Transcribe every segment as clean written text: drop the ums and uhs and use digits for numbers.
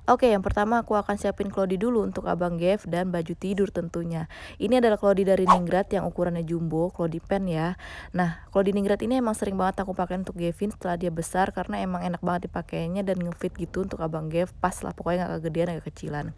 Oke, yang pertama aku akan siapin Clody dulu untuk Abang Gev dan baju tidur tentunya. Ini adalah Clody dari Ningrat yang ukurannya jumbo, Clody pen ya. Nah, Clody Ningrat ini emang sering banget aku pakai untuk Gevin setelah dia besar karena emang enak banget dipakainya dan ngefit gitu untuk Abang Gev. Pas lah, pokoknya nggak kegedean, nggak kecilan.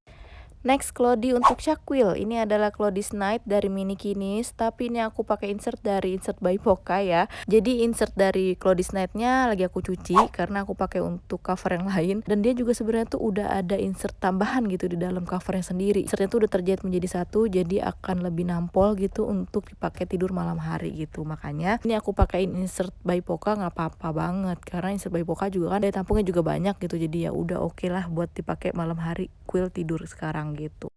Next, Clody untuk Shaquille. Ini adalah Clody's Night dari Mini Kinis, tapi ini aku pakai insert dari Insert by Poca ya. Jadi insert dari Clody's Night-nya lagi aku cuci karena aku pakai untuk cover yang lain. Dan dia juga sebenarnya tuh udah ada insert tambahan gitu di dalam covernya sendiri. Insertnya tuh udah terjahit menjadi satu, jadi akan lebih nampol gitu untuk dipakai tidur malam hari gitu. Makanya ini aku pakein insert by Poca nggak apa-apa banget karena insert by Poca juga kan daya tampungnya juga banyak gitu. Jadi ya udah oke lah buat dipakai malam hari quill tidur sekarang gitu.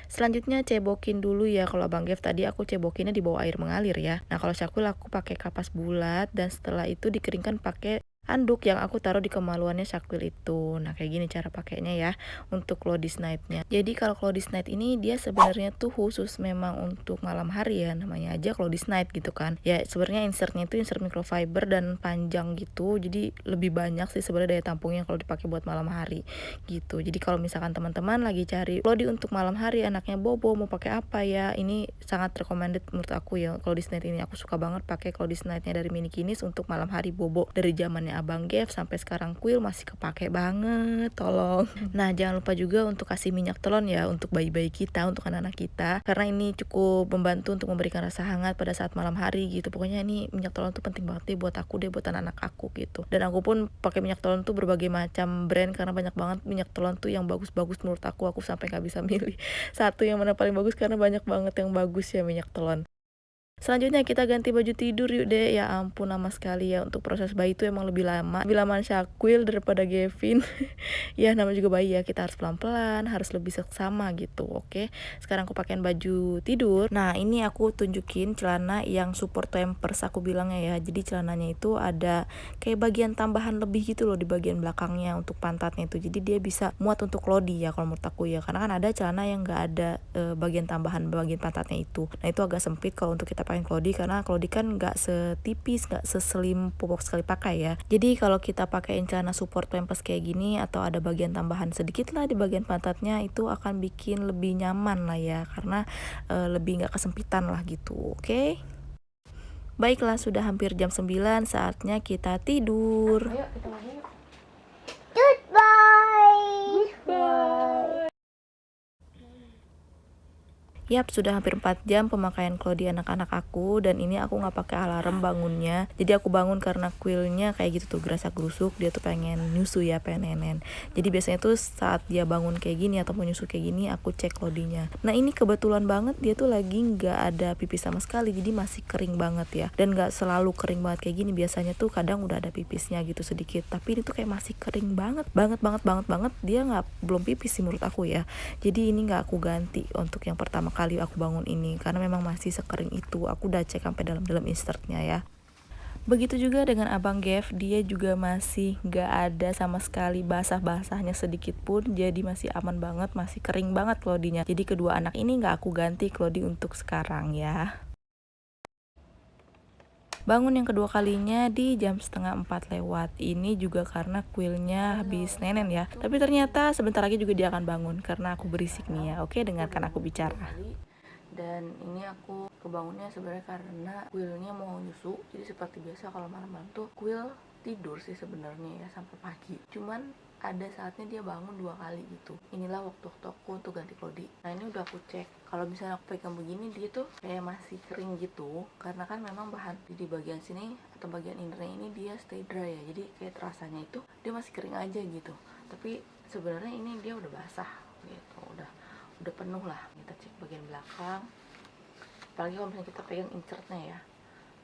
Selanjutnya cebokin dulu ya. Kalau Bang Gev tadi aku cebokinnya di bawah air mengalir ya. Nah kalau Syakul aku pakai kapas bulat dan setelah itu dikeringkan pakai handuk yang aku taruh di kemaluannya Syakul itu. Nah kayak gini cara pakainya ya untuk Clody's Night-nya. Jadi kalau Clody's Night ini dia sebenarnya tuh khusus memang untuk malam hari ya, namanya aja Clody's Night gitu kan. Ya sebenarnya insertnya itu insert microfiber dan panjang gitu. Jadi lebih banyak sih sebenarnya daya tampungnya kalau dipakai buat malam hari gitu. Jadi kalau misalkan teman-teman lagi cari Clody untuk malam hari, anaknya bobo mau pakai apa ya, ini sangat recommended menurut aku ya. Clody's Night ini aku suka banget pakai Clody's Night-nya dari Mini Kinis untuk malam hari bobo. Dari zamannya Abang Gev sampai sekarang Quill masih kepake banget, tolong. Nah jangan lupa juga untuk kasih minyak telon ya untuk bayi-bayi kita, untuk anak-anak kita, karena ini cukup membantu untuk memberikan rasa hangat pada saat malam hari gitu. Pokoknya ini minyak telon tuh penting banget deh buat aku deh, buat anak-anak aku gitu. Dan aku pun pakai minyak telon tuh berbagai macam brand karena banyak banget minyak telon tuh yang bagus-bagus menurut aku sampai nggak bisa milih satu yang mana paling bagus karena banyak banget yang bagus ya minyak telon. Selanjutnya kita ganti baju tidur yuk deh. Ya ampun lama sekali ya, untuk proses bayi itu emang lebih lama Shaquille daripada Gavin. Ya namanya juga bayi ya, kita harus pelan-pelan, harus lebih seksama gitu. Oke, sekarang aku pakein baju tidur. Nah ini aku tunjukin celana yang support pampers aku bilangnya ya. Jadi celananya itu ada kayak bagian tambahan lebih gitu loh di bagian belakangnya untuk pantatnya itu. Jadi dia bisa muat untuk Clody ya kalau menurut aku ya, karena kan ada celana yang nggak ada bagian tambahan bagian pantatnya itu. Nah itu agak sempit kalau untuk kita pakai Clody karena Clody kan nggak setipis, nggak seslim popok sekali pakai ya. Jadi kalau kita pakaiin celana support pampers kayak gini atau ada bagian tambahan sedikit lah di bagian pantatnya, itu akan bikin lebih nyaman lah ya, karena lebih nggak kesempitan lah gitu. Oke. Baiklah, sudah hampir jam 9, saatnya kita tidur. Ayo kita main yuk. Goodbye. Goodbye. Yap, sudah hampir 4 jam pemakaian Clody anak-anak aku, dan ini aku nggak pakai alarm bangunnya. Jadi aku bangun karena Quillnya kayak gitu tuh gerasak gerusuk, dia tuh pengen nyusu ya, pengen nenen. Jadi biasanya tuh saat dia bangun kayak gini atau mau nyusu kayak gini, aku cek Clodynya. Nah ini kebetulan banget dia tuh lagi nggak ada pipis sama sekali, jadi masih kering banget ya. Dan nggak selalu kering banget kayak gini, biasanya tuh kadang udah ada pipisnya gitu sedikit. Tapi ini tuh kayak masih kering banget, banget. Dia belum pipis sih menurut aku ya. Jadi ini nggak aku ganti untuk yang pertama kali aku bangun ini karena memang masih sekering itu. Aku udah cek sampai dalam insertnya ya. Begitu juga dengan Abang Gev, dia juga masih nggak ada sama sekali basah-basahnya sedikit pun, jadi masih aman banget, masih kering banget Clody-nya. Jadi kedua anak ini nggak aku ganti Clody untuk sekarang ya. Bangun yang kedua kalinya di jam 3:30 lewat. Ini juga karena Quillnya habis nenen ya. Tapi ternyata sebentar lagi juga dia akan bangun karena aku berisik nih ya. Oke, dengarkan aku bicara. Dan ini aku kebangunnya sebenarnya karena Quillnya mau nyusu. Jadi seperti biasa kalau malam-malam tuh Quill tidur sih sebenarnya ya sampai pagi. Cuman ada saatnya dia bangun 2 kali gitu. Inilah waktu aku untuk ganti Clody. Nah ini udah aku cek, kalau misalnya aku pegang begini dia tuh kayak masih kering gitu, karena kan memang bahan di bagian sini atau bagian innernya ini dia stay dry ya, jadi kayak terasanya itu dia masih kering aja gitu. Tapi sebenarnya ini dia udah basah gitu, udah penuh lah. Kita cek bagian belakang, apalagi kalau misalnya kita pegang insertnya ya,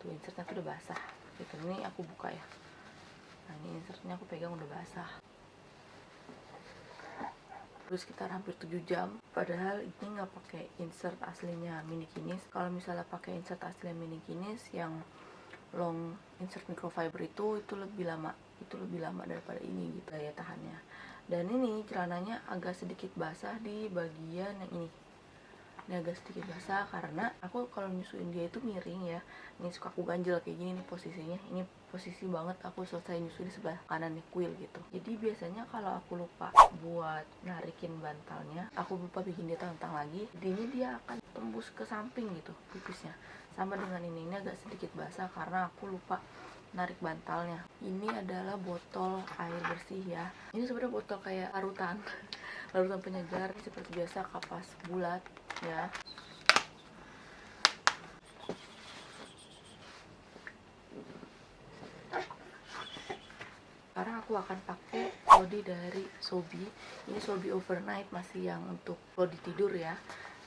tuh insertnya tuh udah basah gitu. Ini aku buka ya, nah ini insertnya aku pegang udah basah. Terus sekitar hampir 7 jam, padahal ini nggak pakai insert aslinya Mini Kinis. Kalau misalnya pakai insert aslinya Mini Kinis yang long insert microfiber itu lebih lama daripada ini gitu daya tahannya. Dan ini celananya agak sedikit basah di bagian yang ini, Ini agak sedikit basah karena aku kalau nyusuin dia itu miring ya. Ini suka aku ganjel kayak gini nih posisinya. Ini posisi banget aku selesai nyusuin di sebelah kanan nih kuil gitu. Jadi biasanya kalau aku lupa buat narikin bantalnya, aku lupa bikin dia tentang lagi, jadinya dia akan tembus ke samping gitu pipisnya. Sama dengan ini agak sedikit basah karena aku lupa narik bantalnya. Ini adalah botol air bersih ya. Ini sebenarnya botol kayak larutan larutan penyegar seperti biasa, kapas bulat ya. Sekarang aku akan pakai Cloudy dari Sobi. Ini Sobi Overnight, masih yang untuk Cloudy tidur ya.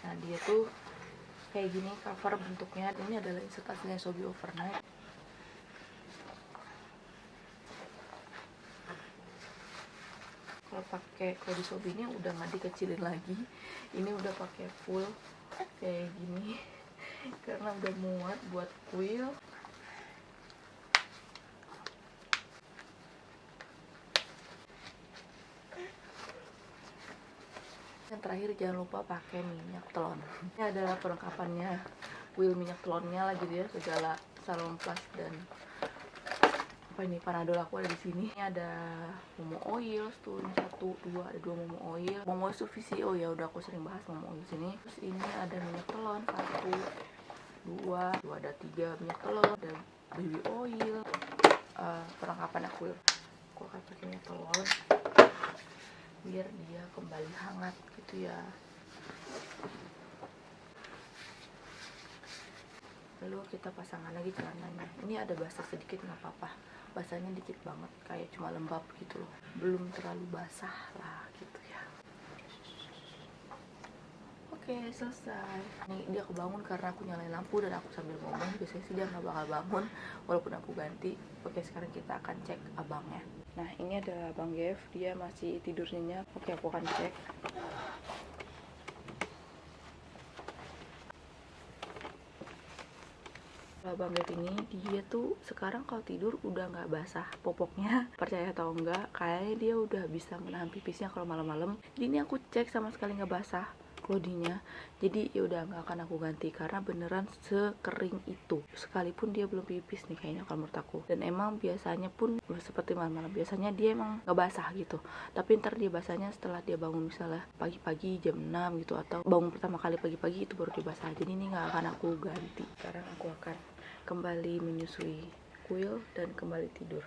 Nah dia tuh kayak gini cover bentuknya. Ini adalah investasinya Sobi Overnight. Kalau pakai Cloudy Sobi ini udah nggak dikecilin lagi. Ini udah pakai full kayak gini karena udah muat buat kuil. Yang terakhir jangan lupa pakai minyak telon. Ini adalah perlengkapannya kuil, minyak telonnya lah gitu ya, segala salon plus dan apa ini panadol aku ada di sini. Ini ada momo oil tuh, 1, 2, ada 2 momo oil. Momo oil itu VCO ya, udah aku sering bahas momo oil sini. Terus ini ada minyak telon 1, 2, ada 3 minyak telon, ada baby oil. Perlengkapan aku akan pakai minyak telon biar dia kembali hangat gitu ya. Lalu kita pasangkan lagi celananya. Ini ada basah sedikit, nggak apa-apa, basahnya dikit banget, kayak cuma lembab gitu loh, belum terlalu basah lah gitu ya. Oke, selesai. Nih dia kebangun karena aku nyalain lampu dan aku sambil ngomong. Biasanya sih dia nggak bakal bangun walaupun aku ganti. Oke, sekarang kita akan cek abangnya. Nah ini adalah Abang Gev, dia masih tidur nyenyak. Oke, aku akan cek. Abang Gev ini dia tuh sekarang kalau tidur udah nggak basah popoknya, percaya atau enggak, kayaknya dia udah bisa menahan pipisnya kalau malam-malam. Jadi ini aku cek sama sekali nggak basah Cloudy-nya, jadi ya udah nggak akan aku ganti karena beneran sekering itu. Sekalipun dia belum pipis nih kayaknya kalau menurut aku. Dan emang biasanya pun seperti malam-malam, biasanya dia emang nggak basah gitu, tapi ntar dia basahnya setelah dia bangun, misalnya pagi-pagi jam 6 gitu, atau bangun pertama kali pagi-pagi itu baru dia basah. Jadi ini nggak akan aku ganti. Sekarang aku akan kembali menyusui kuil dan kembali tidur.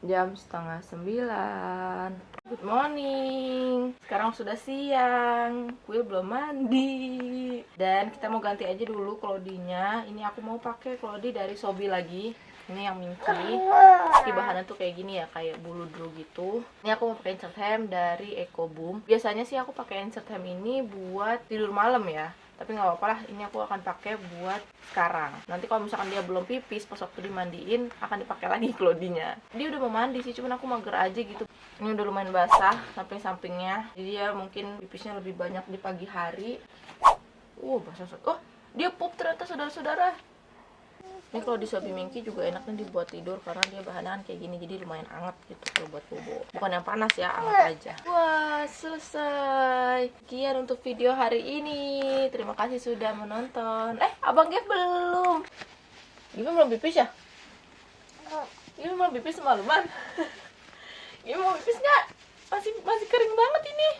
Jam 8:30. Good morning. Sekarang sudah siang. Kuil belum mandi. Dan kita mau ganti aja dulu Cloudy-nya. Ini aku mau pakai Cloudy dari Sobi lagi. Ini yang minci. Di bahannya tuh kayak gini ya, kayak bulu dulu gitu. Ini aku mau pakai insert hem dari EcoBoom. Biasanya sih aku pakai insert hem ini buat tidur malam ya, tapi nggak apa-apa lah, ini aku akan pakai buat sekarang. Nanti kalau misalkan dia belum pipis pas waktu dimandiin akan dipakai lagi Cloudy-nya. Dia udah mau mandi sih, cuman aku mager aja gitu. Ini udah lumayan basah samping-sampingnya, jadi ya mungkin pipisnya lebih banyak di pagi hari. Basah. Oh, dia pup ternyata, saudara-saudara. Ini kalau di Sobi Minky juga enaknya dibuat tidur karena dia bahannya kayak gini, jadi lumayan anget gitu kalau buat bobo. Bukan yang panas ya, anget aja. Wah, selesai. Sekian untuk video hari ini. Terima kasih sudah menonton. Abang Gev belum. Gimana belum pipis ya? Gimana belum pipis semalaman? Gimana mau pipis nggak? Masih kering banget ini.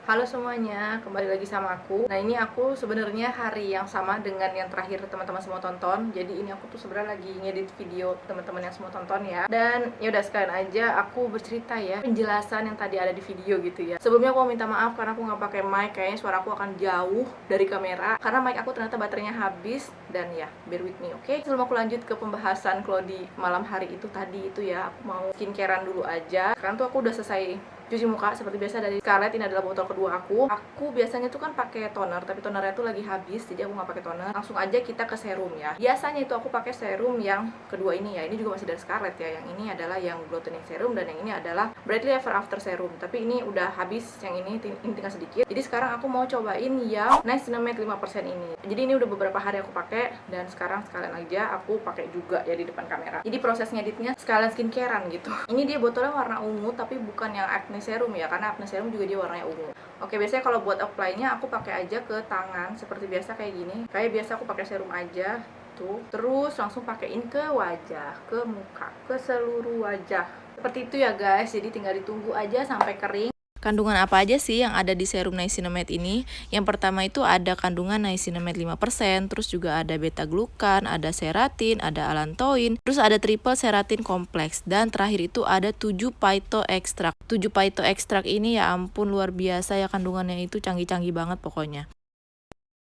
Halo semuanya, kembali lagi sama aku. Nah ini aku sebenarnya hari yang sama dengan yang terakhir teman-teman semua tonton. Jadi ini aku tuh sebenarnya lagi ngedit video teman-teman yang semua tonton ya. Dan ya udah sekalian aja aku bercerita ya, penjelasan yang tadi ada di video gitu ya. Sebelumnya aku mau minta maaf karena aku nggak pakai mic, kayaknya suara aku akan jauh dari kamera karena mic aku ternyata baterainya habis. Dan ya, bear with me, oke? Sebelum aku lanjut ke pembahasan Cloudy malam hari itu tadi itu ya, aku mau skincarean dulu aja. Sekarang tuh aku udah selesai cuci muka seperti biasa dari Scarlett. Ini adalah botol kedua aku. Aku biasanya tuh kan pakai toner, tapi tonernya tuh lagi habis, jadi aku nggak pakai toner. Langsung aja kita ke serum ya. Biasanya itu aku pakai serum yang kedua ini ya. Ini juga masih dari Scarlett ya. Yang ini adalah yang glow toning serum dan yang ini adalah Brightly Ever After serum. Tapi ini udah habis, yang ini tinggal sedikit. Jadi sekarang aku mau cobain yang Niacinamide 5% ini. Jadi ini udah beberapa hari aku pakai dan sekarang sekalian aja aku pakai juga ya di depan kamera. Jadi proses ngeditnya sekalian skincarean gitu. Ini dia botolnya warna ungu tapi bukan yang acne acne serum ya, karena acne serum juga dia warnanya ungu. Oke, biasanya kalau buat apply-nya aku pakai aja ke tangan seperti biasa kayak gini. Kayak biasa aku pakai serum aja tuh. Terus langsung pakein ke wajah, ke muka, ke seluruh wajah. Seperti itu ya guys. Jadi tinggal ditunggu aja sampai kering. Kandungan apa aja sih yang ada di serum niacinamide ini? Yang pertama itu ada kandungan niacinamide 5%, terus juga ada beta-glukan, ada seratin, ada allantoin, terus ada triple seratin kompleks, dan terakhir itu ada 7 phytoextract. 7 phytoextract ini ya ampun luar biasa ya, kandungannya itu canggih-canggih banget pokoknya.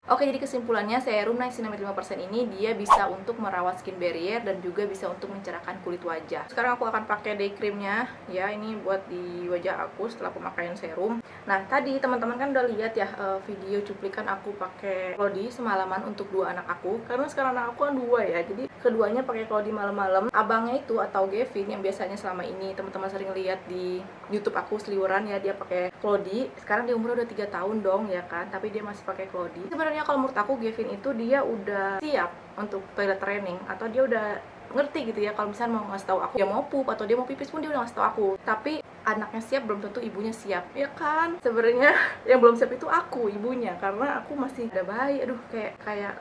Oke, jadi kesimpulannya serum niacinamide 5% ini dia bisa untuk merawat skin barrier dan juga bisa untuk mencerahkan kulit wajah. Sekarang aku akan pakai day creamnya ya, ini buat di wajah aku setelah pemakaian serum. Nah, tadi teman-teman kan udah lihat ya video cuplikan aku pakai Cloudy semalaman untuk 2 anak aku. Karena sekarang anak aku kan 2 ya, jadi keduanya pakai Cloudy malam-malam. Abangnya itu atau Gavin yang biasanya selama ini teman-teman sering lihat di YouTube aku seliweran ya, dia pakai Cloudy. Sekarang dia umurnya udah 3 tahun dong ya kan, tapi dia masih pakai Cloudy. Sebenarnya kalau menurut aku Gavin itu dia udah siap untuk toilet training, atau dia udah ngerti gitu ya kalau misalnya mau ngasih tahu aku dia mau pup atau dia mau pipis pun dia udah ngasih tahu aku. Tapi anaknya siap belum tentu ibunya siap ya kan. Sebenarnya yang belum siap itu aku, ibunya, karena aku masih ada bayi. Aduh, kayak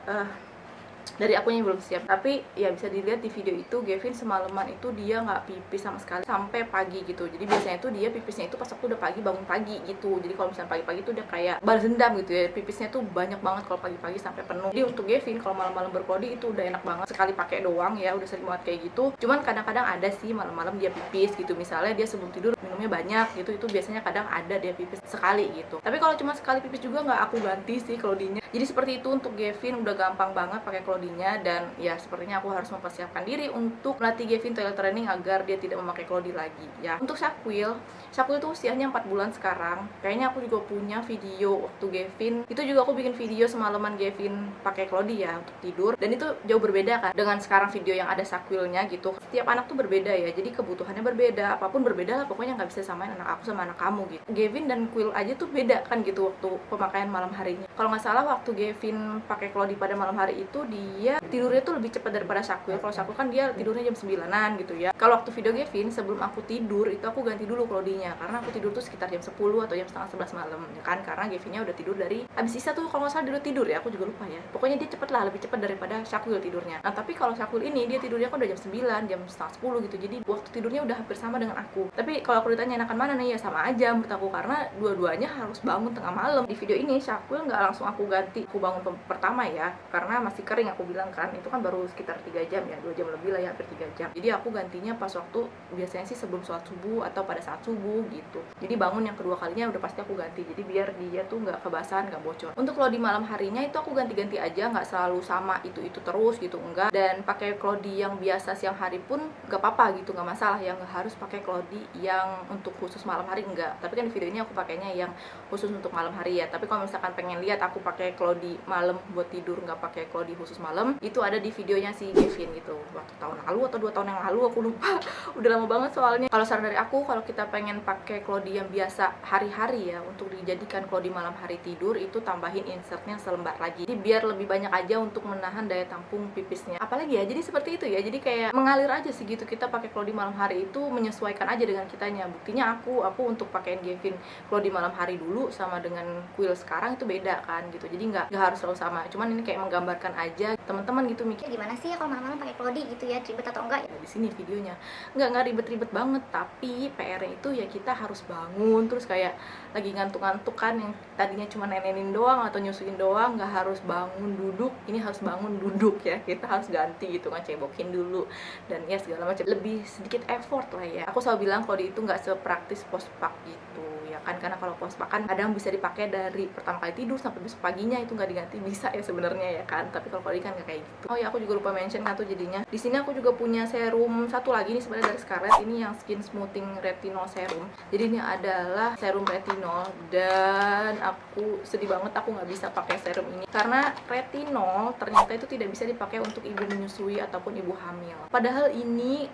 dari akunya yang belum siap. Tapi ya bisa dilihat di video itu Gavin semalaman itu dia nggak pipis sama sekali sampai pagi gitu. Jadi biasanya itu dia pipisnya itu pas waktu udah pagi, bangun pagi gitu. Jadi kalau misalnya pagi-pagi itu udah kayak balas dendam gitu ya, pipisnya tuh banyak banget kalau pagi-pagi sampai penuh. Jadi untuk Gavin kalau malam-malam berklodi itu udah enak banget, sekali pakai doang ya udah sering banget kayak gitu. Cuman kadang-kadang ada sih malam-malam dia pipis gitu, misalnya dia sebelum tidur minumnya banyak gitu, itu biasanya kadang ada dia pipis sekali gitu. Tapi kalau cuma sekali pipis juga nggak aku ganti sih klodinya. Jadi seperti itu untuk Gavin, udah gampang banget pakai klodinya. Dan ya sepertinya aku harus mempersiapkan diri untuk melatih Gavin toilet training agar dia tidak memakai klodi lagi ya. Untuk Shaquille itu usianya 4 bulan sekarang. Kayaknya aku juga punya video waktu Gavin itu juga aku bikin video semalaman Gavin pakai klodi ya untuk tidur, dan itu jauh berbeda kan dengan sekarang video yang ada Shaquille-nya gitu. Setiap anak tuh berbeda ya, jadi kebutuhannya berbeda, apapun berbeda lah pokoknya, nggak bisa samain anak aku sama anak kamu gitu. Gavin dan Quill aja tuh beda kan gitu waktu pemakaian malam harinya. Kalau nggak salah waktu Gavin pakai klodi pada malam hari itu dia tidurnya tuh lebih cepat daripada Shaquille. Kalau Shaquille kan dia tidurnya jam 9-an gitu ya. Kalau waktu video Gavin sebelum aku tidur itu aku ganti dulu klodinya, karena aku tidur tuh sekitar jam 10 atau jam setengah 11 malam ya kan, karena Gavinnya udah tidur dari abis Isa tuh kalau nggak salah dia udah tidur ya, aku juga lupa ya. Pokoknya dia cepet lah, lebih cepat daripada Shaquille tidurnya. Nah tapi kalau Shaquille ini dia tidurnya kan udah jam 9, jam setengah 10 gitu, jadi waktu tidurnya udah hampir sama dengan aku. Tapi kalau aku ditanya enakan mana nih, ya sama aja menurut aku, karena dua-duanya harus bangun tengah malam. Di video ini Shaquille nggak langsung aku ganti, aku bangun pertama ya, karena masih kering aku bilang kan, itu kan baru sekitar 3 jam ya, 2 jam lebih lah ya, hampir 3 jam. Jadi aku gantinya pas waktu biasanya sih sebelum sholat subuh atau pada saat subuh gitu. Jadi bangun yang kedua kalinya udah pasti aku ganti, jadi biar dia tuh nggak kebasahan, nggak bocor. Untuk klodi malam harinya itu aku ganti-ganti aja, nggak selalu sama itu terus gitu, enggak. Dan pakai klodi yang biasa siang hari pun nggak apa-apa gitu, nggak masalah ya, nggak harus pakai klodi yang untuk khusus malam hari, enggak. Tapi kan di video ini aku pakainya yang khusus untuk malam hari ya. Tapi kalau misalkan pengen lihat aku pakai klodi malam buat tidur, nggak pakai klodi khusus malam, itu ada di videonya si Gavin gitu, waktu tahun lalu atau 2 tahun yang lalu, aku lupa. Udah lama banget soalnya. Kalau saran dari aku, kalau kita pengen pakai klodi yang biasa hari-hari ya untuk dijadikan klodi malam hari tidur, itu tambahin insertnya selembar lagi. Jadi biar lebih banyak aja untuk menahan daya tampung pipisnya. Apalagi ya, jadi seperti itu ya. Jadi kayak mengalir aja sih gitu, kita pakai klodi malam hari itu menyesuaikan aja dengan kitanya. Buktinya aku untuk pakaiin Gavin klodi malam hari dulu sama dengan Quill sekarang itu beda kan gitu. Jadi nggak harus selalu sama. Cuman ini kayak menggambarkan aja teman-teman gitu mikir gimana sih ya kalau malam-malam pakai klodi gitu ya, ribet atau enggak? Di sini videonya nggak ribet-ribet banget, tapi PR-nya itu ya kita harus bangun terus kayak lagi ngantuk-ngantuk kan, yang tadinya cuma nenenin doang atau nyusuin doang, nggak harus bangun duduk, ini harus bangun duduk ya, kita harus ganti gitu kan, cebokin dulu dan ya segala macam, lebih sedikit effort lah ya. Aku selalu bilang klodi itu nggak sepraktis postpak gitu ya kan, karena kalau postpak kan kadang bisa dipakai dari pertama kali tidur sampai besok paginya, itu nggak diganti bisa ya sebenarnya ya kan, tapi kalau klodi kan nggak kayak gitu. Oh ya, aku juga lupa mention kan tuh jadinya. Di sini aku juga punya serum satu lagi nih sebenarnya dari Scarlett, ini yang skin smoothing retinol serum. Jadi ini adalah serum retinol, dan aku sedih banget aku nggak bisa pakai serum ini karena retinol ternyata itu tidak bisa dipakai untuk ibu menyusui ataupun ibu hamil. Padahal ini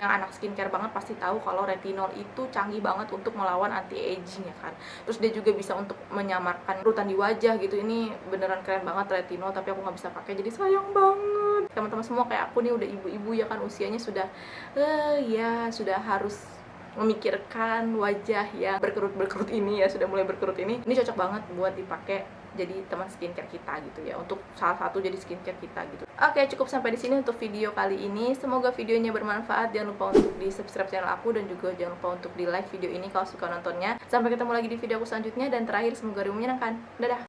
yang anak skincare banget pasti tahu kalau retinol itu canggih banget untuk melawan anti aging ya kan. Terus dia juga bisa untuk menyamarkan kerutan di wajah gitu. Ini beneran keren banget retinol, tapi aku nggak bisa pakai, jadi sayang banget. Teman-teman semua kayak aku nih udah ibu-ibu ya kan, usianya sudah ya sudah harus memikirkan wajah yang berkerut-berkerut ini ya, sudah mulai berkerut ini cocok banget buat dipakai jadi teman skincare kita gitu ya, untuk salah satu jadi skincare kita gitu. Oke, cukup sampai di sini untuk video kali ini. Semoga videonya bermanfaat. Jangan lupa untuk di subscribe channel aku dan juga jangan lupa untuk di like video ini kalau suka nontonnya. Sampai ketemu lagi di video aku selanjutnya, dan terakhir semoga hari menyenangkan. Dadah.